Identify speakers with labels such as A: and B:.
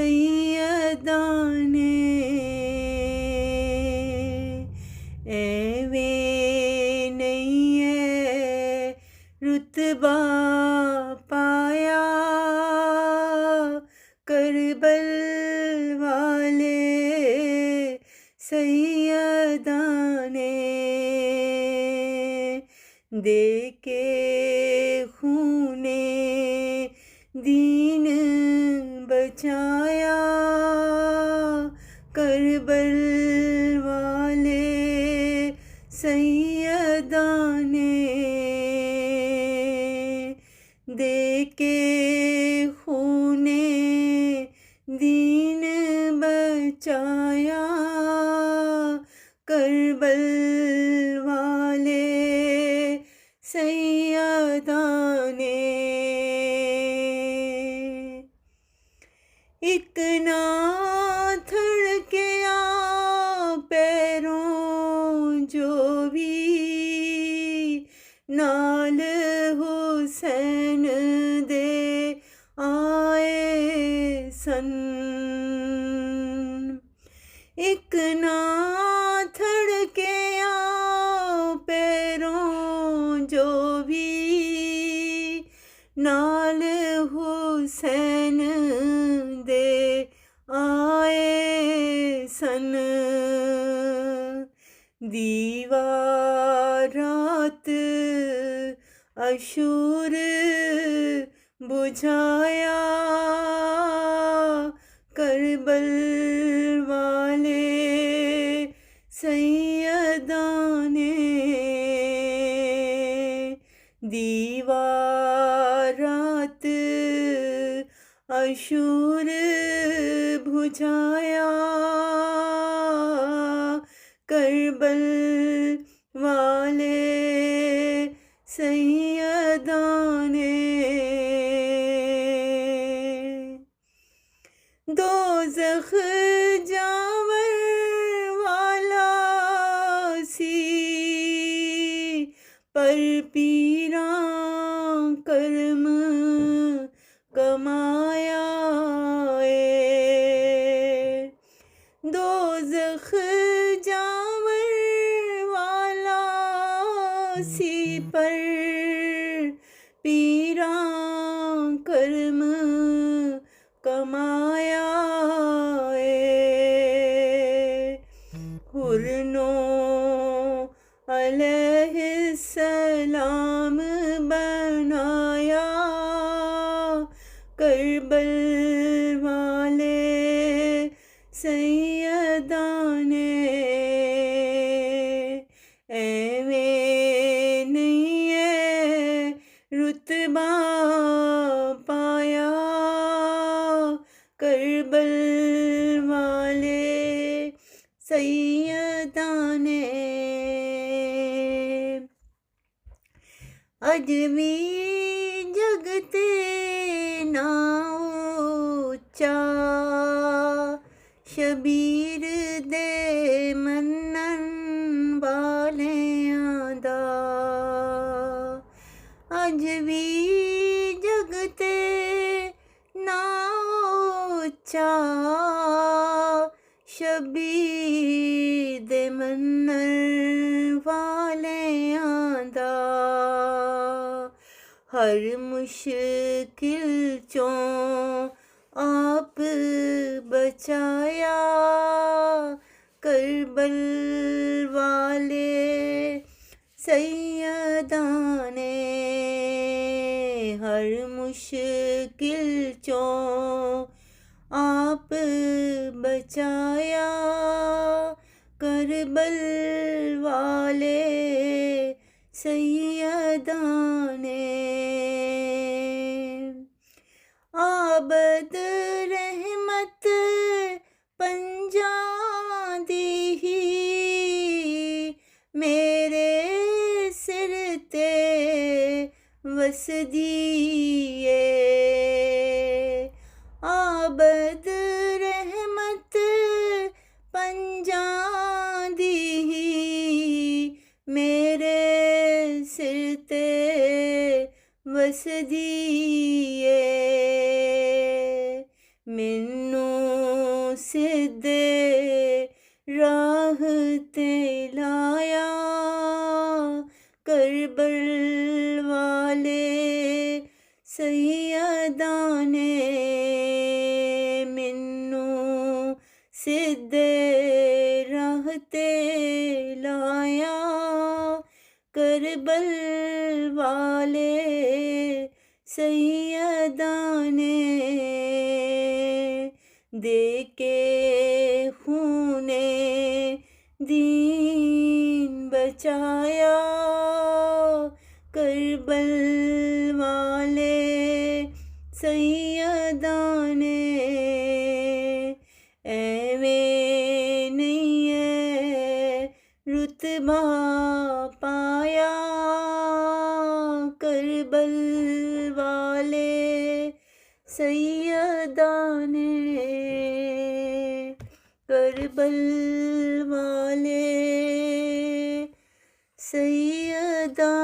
A: सैयदा ने एवें नहीं है रुतबा पाया करबल वाले सैयदा ने देके खूने दीन बचाया करबल वाले सैयदा ने देके खूने दीन बचाया करबल वाले सैयदा ने एक ना थड़किया पैरों जो भी नाल हुसैन दे आए सन एक ना थड़किया पैरों जो भी नाल हुसैन दे आए सन दीवारात अशूर बुझाया करबल वाले सैयदा ने दीवारात अशूर बुझाया करबल वाले सैयदा ने दोज़ख जावर वाला सी पर पीरा कर्म कमाया दोज़ख जावर वाला सी पर पीरा कर्म कमाया हुरनो अलैहिस्सलाम बनाया करबल वाले सैयदा ने एवें नहीं है रुतबा पाया करबल वाले सैयदा ने अज भी जगते ना ऊंचा शबीर दे मन्नन वालियां दा अज भी जगते ना ऊंचा शबीर दे मन्नन वालियां दा हर मुश्किल चों आप बचाया करबल वाले सैयदा ने हर मुश्किल चों आप बचाया करबल वाले सैयदा ने आबद रहमत पंजा दी ही मेरे सिर ते वसदिए आबद रहमत पंजा दी ही मेरे सिर ते वसदिए मैनू सिद्धे राह ते लाया करबल वाले सैयदा ने मैनू सिद्धे राह ते लाया करबल वाले सैयदा ने दे के खूने दीन बचाया करबल वाले सैयदा ने एवें नहीं है रुतबा पाया करबल वाले सैयदा ने करबल वाले सैयदा